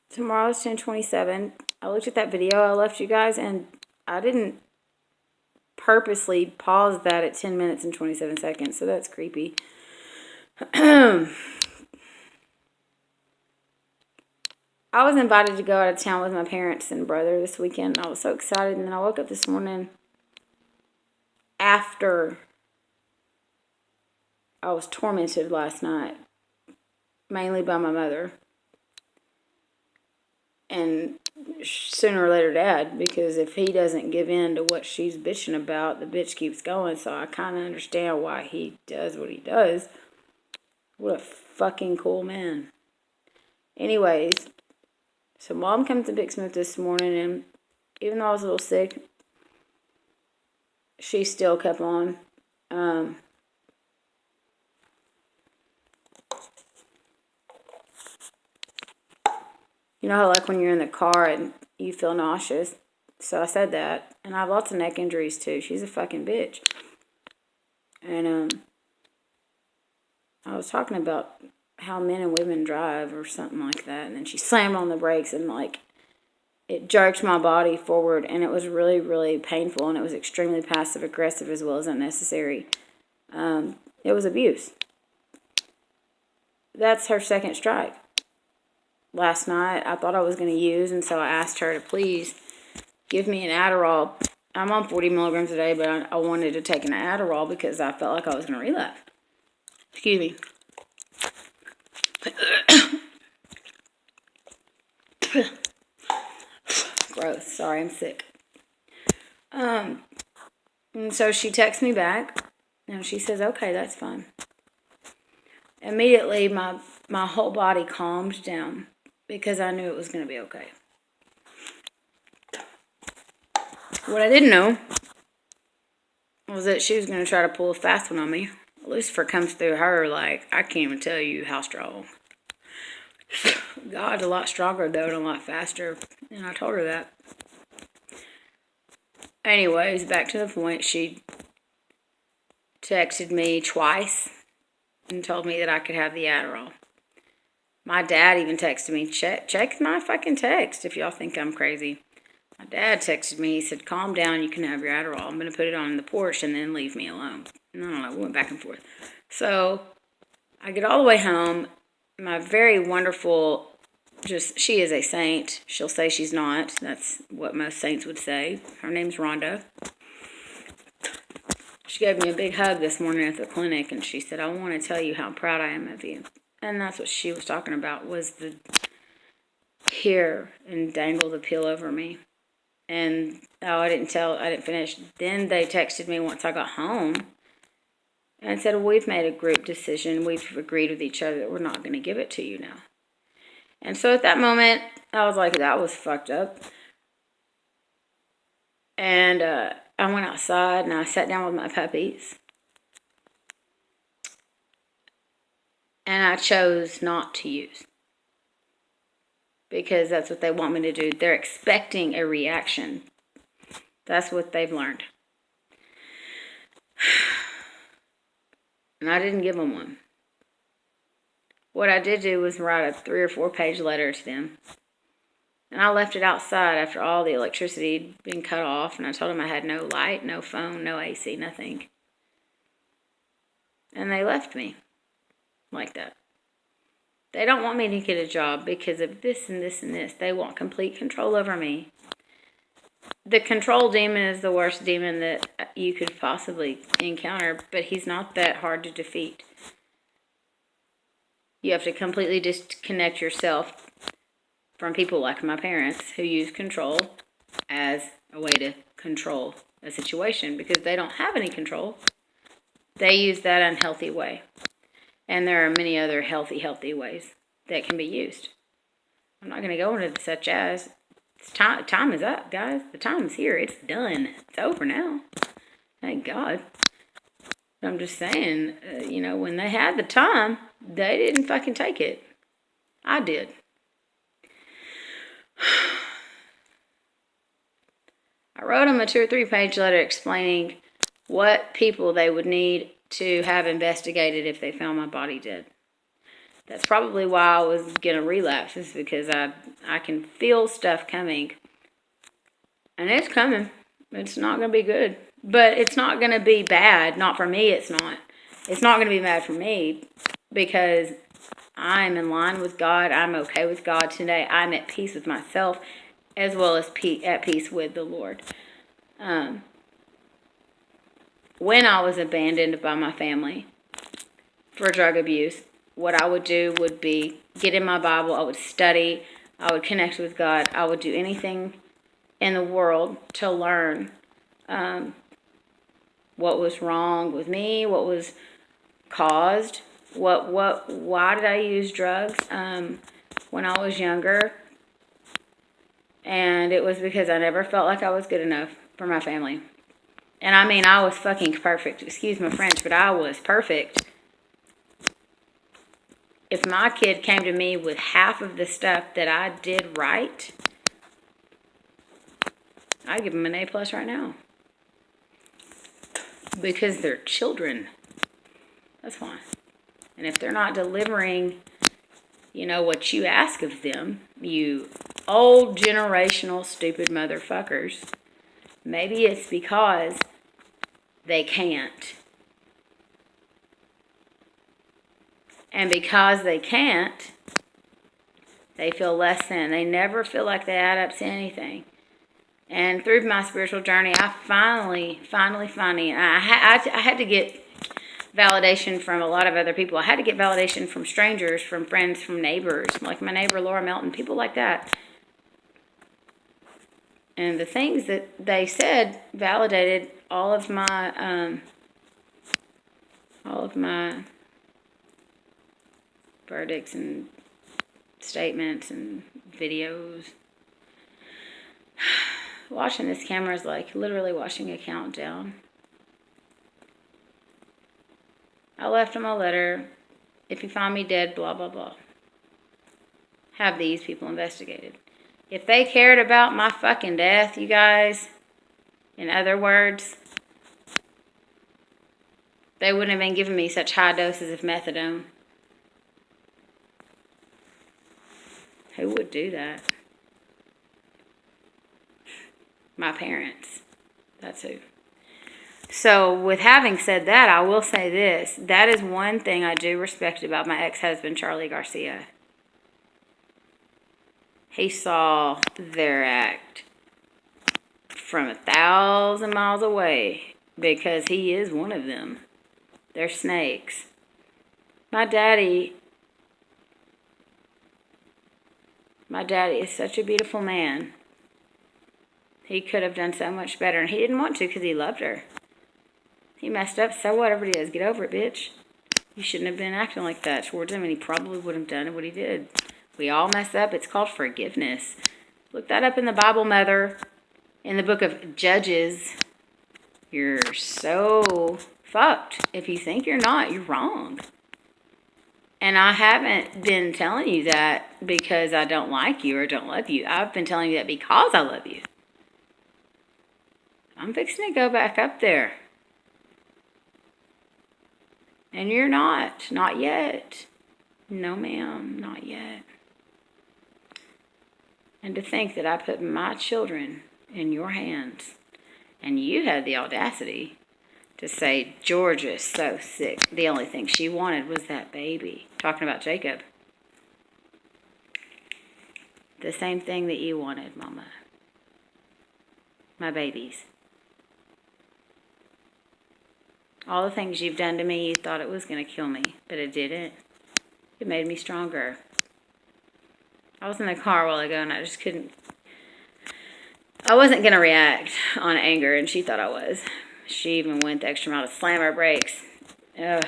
Tomorrow's 10:27. I looked at that video I left you guys, and I didn't purposely pause that at 10 minutes and 27 seconds, so that's creepy. I was invited to go out of town with my parents and brother this weekend, and I was so excited, and then I woke up this morning after I was tormented last night, mainly by my mother. And sooner or later Dad, because if he doesn't give in to what she's bitching about, the bitch keeps going. So I kind of understand why he does what he does. What a fucking cool man. Anyways, so Mom comes to Bixmouth this morning, and even though I was a little sick, she still kept on. You know how, like, when you're in the car and you feel nauseous? So I said that. And I have lots of neck injuries, too. She's a fucking bitch. And, I was talking about how men and women drive or something like that. And then she slammed on the brakes and, like, it jerked my body forward. And it was really, really painful. And it was extremely passive-aggressive as well as unnecessary. It was abuse. That's her second strike. Last night, I thought I was going to use, and so I asked her to please give me an Adderall. I'm on 40 milligrams a day, but I wanted to take an Adderall because I felt like I was going to relapse. Excuse me. Gross. Sorry, I'm sick. And so she texts me back, and she says, okay, that's fine. Immediately, my whole body calmed down because I knew it was going to be okay. What I didn't know was that she was going to try to pull a fast one on me. Lucifer comes through her like, I can't even tell you how strong. God's a lot stronger, though, and a lot faster. And I told her that. Anyways, back to the point. She texted me twice and told me that I could have the Adderall. My dad even texted me, check my fucking text if y'all think I'm crazy. My dad texted me, he said, calm down, you can have your Adderall. I'm going to put it on the porch and then leave me alone. And I don't know, we went back and forth. So, I get all the way home. My very wonderful, she is a saint. She'll say she's not. That's what most saints would say. Her name's Rhonda. She gave me a big hug this morning at the clinic, and she said, I want to tell you how proud I am of you. And that's what she was talking about, was the hear and dangle the pill over me. And, I didn't finish. Then they texted me once I got home and said, we've made a group decision. We've agreed with each other that we're not going to give it to you now. And so at that moment, I was like, that was fucked up. And I went outside and I sat down with my puppies. And I chose not to use. Because that's what they want me to do. They're expecting a reaction. That's what they've learned. And I didn't give them one. What I did do was write a 3 or 4 page letter to them. And I left it outside after all the electricity had been cut off. And I told them I had no light, no phone, no AC, nothing. And they left me like that. They don't want me to get a job because of this and this and this. They want complete control over me. The control demon is the worst demon that you could possibly encounter, but he's not that hard to defeat. You have to completely disconnect yourself from people like my parents who use control as a way to control a situation because they don't have any control. They use that unhealthy way. And there are many other healthy ways that can be used. I'm not going to go into such as, time is up, guys. The time is here. It's done. It's over now. Thank God. I'm just saying, when they had the time, they didn't fucking take it. I did. I wrote them a 2 or 3 page letter explaining what people they would need to have investigated if they found my body dead. That's probably why I was gonna relapse, is because I can feel stuff coming. And it's coming. It's not gonna be good. But it's not gonna be bad. Not for me, it's not. It's not gonna be bad for me because I'm in line with God. I'm okay with God today. I'm at peace with myself as well as at peace with the Lord. When I was abandoned by my family for drug abuse, what I would do would be get in my Bible. I would study. I would connect with God. I would do anything in the world to learn what was wrong with me, what was caused, why did I use drugs when I was younger. And it was because I never felt like I was good enough for my family. And I mean, I was fucking perfect. Excuse my French, but I was perfect. If my kid came to me with half of the stuff that I did right, I'd give them an A+ right now. Because they're children. That's fine. And if they're not delivering, what you ask of them, you old generational stupid motherfuckers, maybe it's because they can't. And because they can't, they feel less than. They never feel like they add up to anything. And through my spiritual journey, I finally, I had to get validation from a lot of other people. I had to get validation from strangers, from friends, from neighbors, like my neighbor Laura Melton, people like that. And the things that they said validated all of my verdicts and statements and videos. Watching this camera is like literally watching a countdown. I left him a letter. If you find me dead, blah, blah, blah. Have these people investigated. If they cared about my fucking death, you guys, in other words, they wouldn't have been giving me such high doses of methadone. Who would do that? My parents. That's who. So, with having said that, I will say this. That is one thing I do respect about my ex-husband, Charlie Garcia. He saw their act from 1,000 miles away because he is one of them. They're snakes. My daddy is such a beautiful man. He could have done so much better, and he didn't want to because he loved her. He messed up, so whatever it is. Get over it, bitch. You shouldn't have been acting like that towards him, and he probably wouldn't have done what he did. We all mess up. It's called forgiveness. Look that up in the Bible, Mother. In the book of Judges. You're so fucked. If you think you're not, you're wrong. And I haven't been telling you that because I don't like you or don't love you. I've been telling you that because I love you. I'm fixing to go back up there. And you're not. Not yet. No, ma'am. Not yet. And to think that I put my children in your hands. And you had the audacity to say, Georgia's so sick. The only thing she wanted was that baby. Talking about Jacob. The same thing that you wanted, Mama. My babies. All the things you've done to me, you thought it was going to kill me, but it didn't. It made me stronger. I was in the car a while ago and I just couldn't. I wasn't going to react on anger, and she thought I was. She even went the extra mile to slam her brakes. Ugh.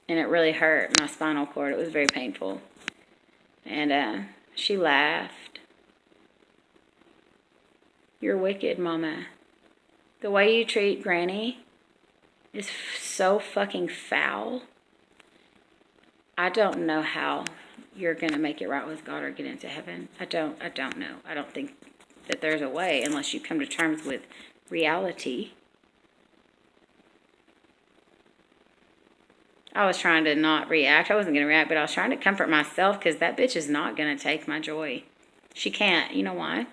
And it really hurt my spinal cord. It was very painful. And she laughed. You're wicked, Mama. The way you treat Granny is so fucking foul. I don't know how you're going to make it right with God or get into heaven. I don't know. I don't think that there's a way unless you come to terms with reality. I was trying to not react. I wasn't going to react, but I was trying to comfort myself because that bitch is not going to take my joy. She can't. You know why?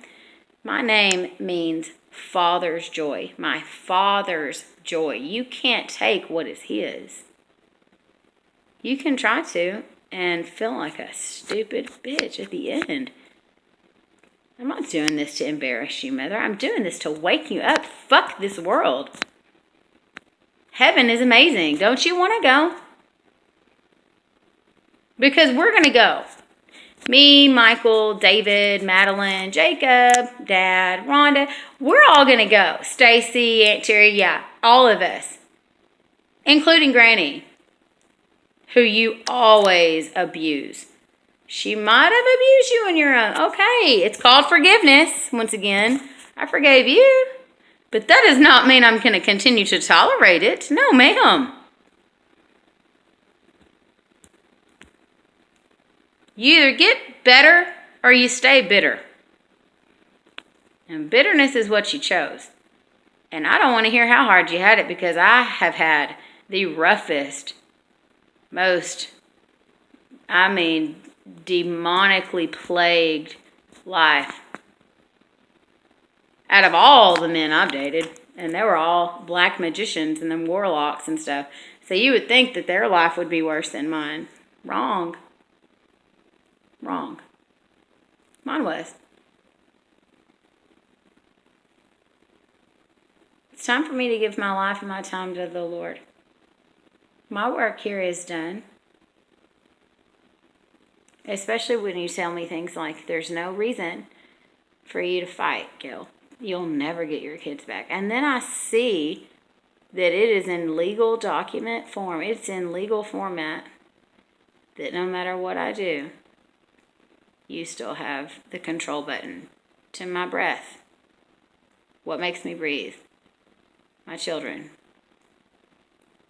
My name means Father's joy. My Father's joy. You can't take what is His. You can try to and feel like a stupid bitch at the end. I'm not doing this to embarrass you, Mother. I'm doing this to wake you up. Fuck this world. Heaven is amazing. Don't you want to go? Because we're going to go. Me, Michael, David, Madeline, Jacob, Dad, Rhonda. We're all going to go. Stacy, Aunt Terry, yeah. All of us. Including Granny, who you always abuse. She might have abused you in your own. Okay, it's called forgiveness. Once again, I forgave you. But that does not mean I'm going to continue to tolerate it. No, ma'am. You either get better or you stay bitter. And bitterness is what you chose. And I don't want to hear how hard you had it because I have had the roughest, most, demonically plagued life out of all the men I've dated. And they were all black magicians and then warlocks and stuff. So you would think that their life would be worse than mine. Wrong. Wrong. Mine was. It's time for me to give my life and my time to the Lord. My work here is done. Especially when you tell me things like, there's no reason for you to fight, Gil. You'll never get your kids back. And then I see that it is in legal document form. It's in legal format that no matter what I do, you still have the control button to my breath. What makes me breathe? My children.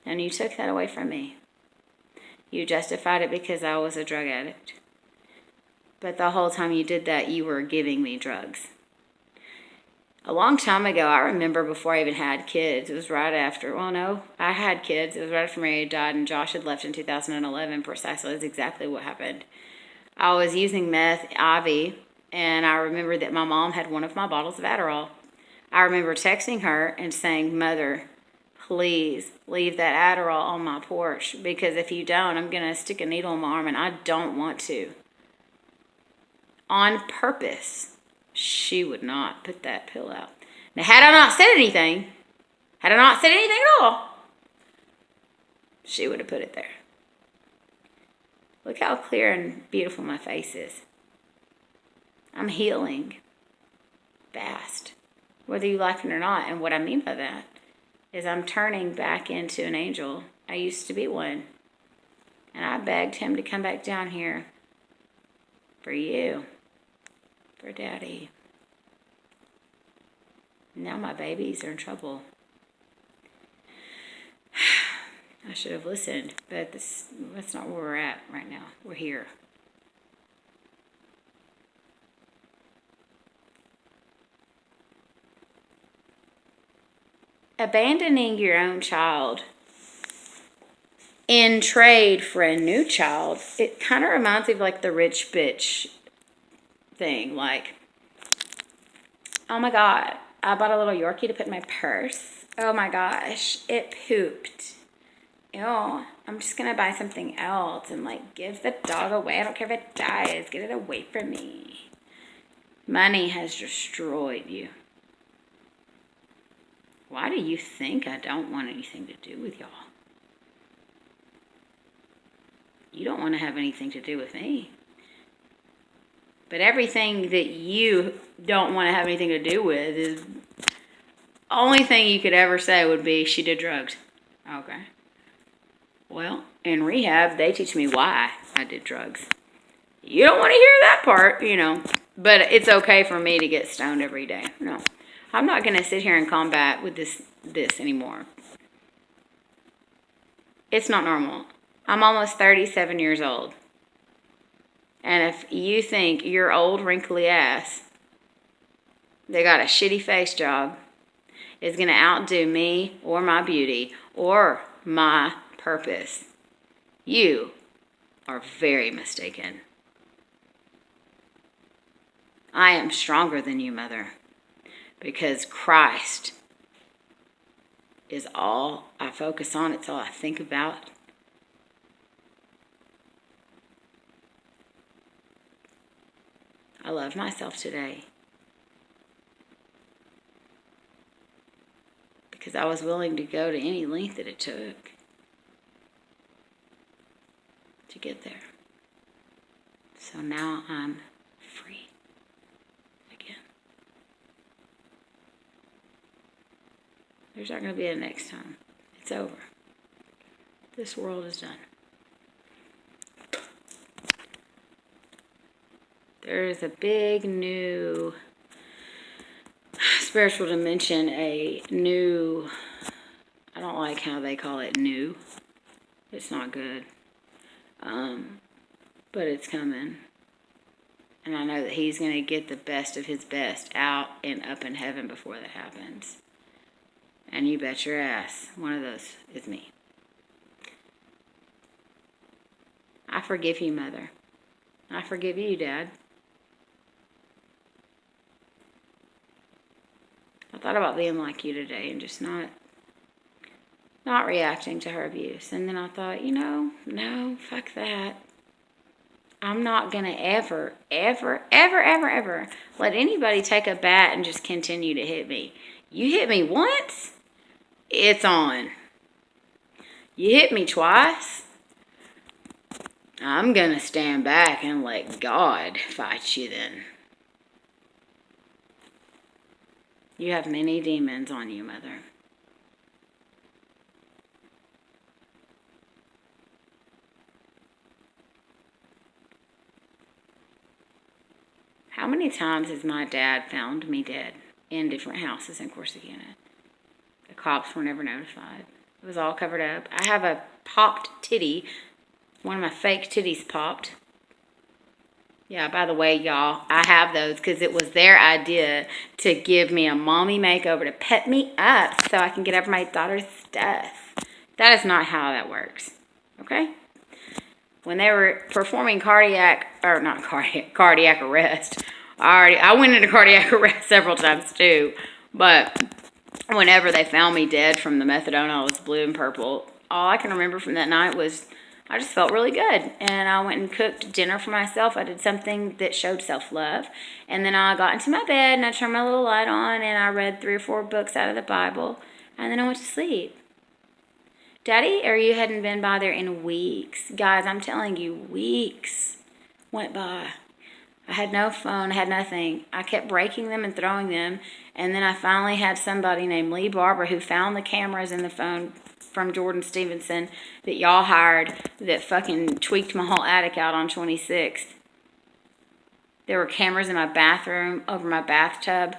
And you took that away from me. You justified it because I was a drug addict. But the whole time you did that, you were giving me drugs. A long time ago, I remember before I even had kids, it was right after, well, no, I had kids. It was right after Mary died and Josh had left in 2011. Precisely, that's exactly what happened. I was using meth, IV, and I remember that my mom had one of my bottles of Adderall. I remember texting her and saying, Mother, please leave that Adderall on my porch because if you don't, I'm going to stick a needle in my arm and I don't want to. On purpose, she would not put that pill out. Now, had I not said anything at all, she would have put it there. Look how clear and beautiful my face is. I'm healing fast, whether you like it or not. And what I mean by that is I'm turning back into an angel. I used to be one. And I begged him to come back down here for you, for Daddy. Now my babies are in trouble. I should have listened, but that's not where we're at right now. We're here. Abandoning your own child in trade for a new child, it kind of reminds me of like the rich bitch thing. Like, oh my God, I bought a little Yorkie to put in my purse. Oh my gosh, it pooped. Ew, I'm just going to buy something else and like give the dog away. I don't care if it dies. Get it away from me. Money has destroyed you. Why do you think I don't want anything to do with y'all? You don't want to have anything to do with me. But everything that you don't want to have anything to do with is the only thing you could ever say would be she did drugs. Okay. Well, in rehab, they teach me why I did drugs. You don't want to hear that part, you know. But it's okay for me to get stoned every day. No. I'm not going to sit here and combat with this anymore. It's not normal. I'm almost 37 years old. And if you think your old wrinkly ass that got a shitty face job is going to outdo me or my beauty or my purpose, You are very mistaken. I am stronger than you, Mother, because Christ is all I focus on. It's all I think about. I love myself today because I was willing to go to any length that it took to get there. So now I'm free again. There's not going to be a next time. It's over. This world is done. There is a big new spiritual dimension, I don't like how they call it new. It's not good. But it's coming. And I know that he's going to get the best of his best out and up in heaven before that happens. And you bet your ass, one of those is me. I forgive you, Mother. I forgive you, Dad. I thought about being like you today and just not reacting to her abuse. And then I thought, no, fuck that. I'm not going to ever let anybody take a bat and just continue to hit me. You hit me once, it's on. You hit me twice, I'm going to stand back and let God fight you then. You have many demons on you, Mother. How many times has my dad found me dead in different houses in Corsicana? The cops were never notified. It was all covered up. I have a popped titty. One of my fake titties popped. Yeah, by the way, y'all, I have those because it was their idea to give me a mommy makeover, to pet me up so I can get over my daughter's stuff. That is not how that works, okay? When they were performing cardiac arrest, I went into cardiac arrest several times too, but whenever they found me dead from the methadone, I was blue and purple. All I can remember from that night was I just felt really good, and I went and cooked dinner for myself. I did something that showed self-love, and then I got into my bed, and I turned my little light on, and I read 3 or 4 books out of the Bible, and then I went to sleep. Daddy or you hadn't been by there in weeks. Guys, I'm telling you, weeks went by. I had no phone, I had nothing. I kept breaking them and throwing them, and then I finally had somebody named Lee Barber who found the cameras in the phone from Jordan Stevenson that y'all hired that fucking tweaked my whole attic out on 26th. There were cameras in my bathroom over my bathtub.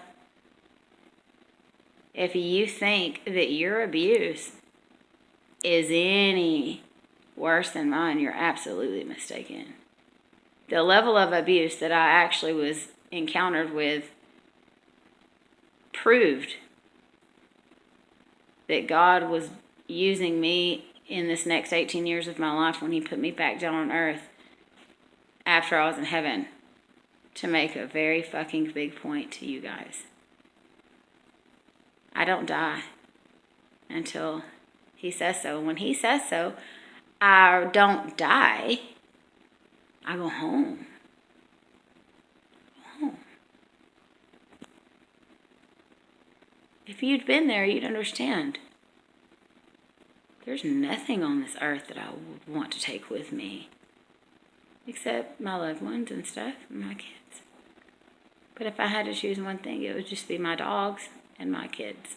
If you think that your abuse is any worse than mine, you're absolutely mistaken. The level of abuse that I actually was encountered with proved that God was using me in this next 18 years of my life when he put me back down on earth after I was in heaven to make a very fucking big point to you guys. I don't die until he says so. When he says so, I don't die. I go home. If you'd been there, you'd understand. There's nothing on this earth that I would want to take with me. Except my loved ones and stuff, and my kids. But if I had to choose one thing, it would just be my dogs and my kids.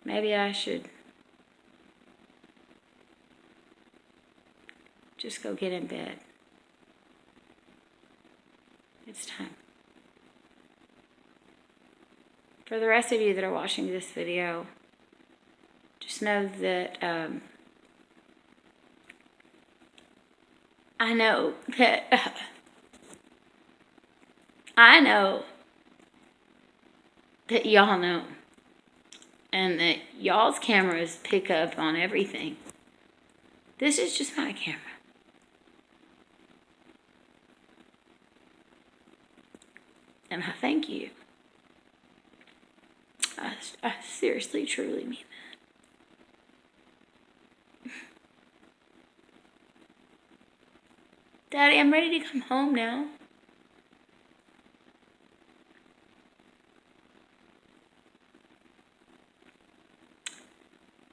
Maybe I should just go get in bed. It's time. For the rest of you that are watching this video, just know that I know that y'all know and that y'all's cameras pick up on everything. This is just my camera. And I thank you. I seriously, truly mean that. Daddy, I'm ready to come home now.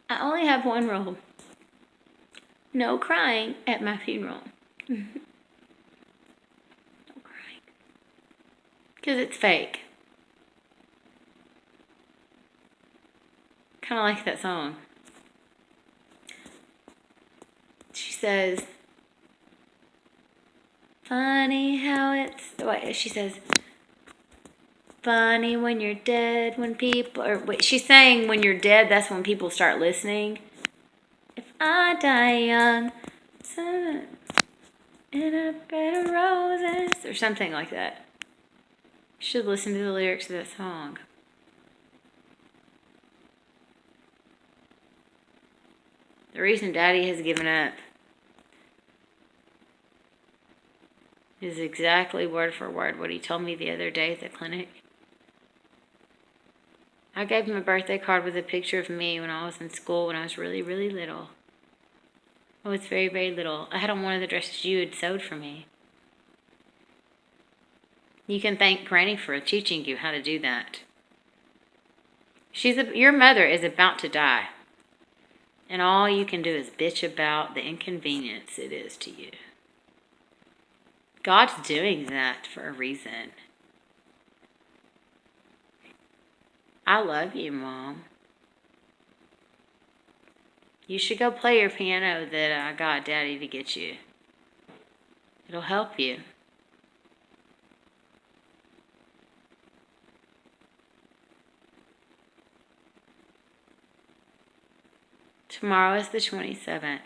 I only have one rule. No crying at my funeral. No crying. Because it's fake. Kind of like that song. She says, funny how it's, wait, she says, funny when you're dead, when people, or wait, she's saying when you're dead, that's when people start listening. If I die young, in a bed of roses, or something like that. You should listen to the lyrics of that song. The reason Daddy has given up is exactly word for word what he told me the other day at the clinic. I gave him a birthday card with a picture of me when I was in school when I was really, really little. I was very, very little. I had on one of the dresses you had sewed for me. You can thank Granny for teaching you how to do that. Your mother is about to die. And all you can do is bitch about the inconvenience it is to you. God's doing that for a reason. I love you, Mom. You should go play your piano that I got Daddy to get you. It'll help you. Tomorrow is the 27th.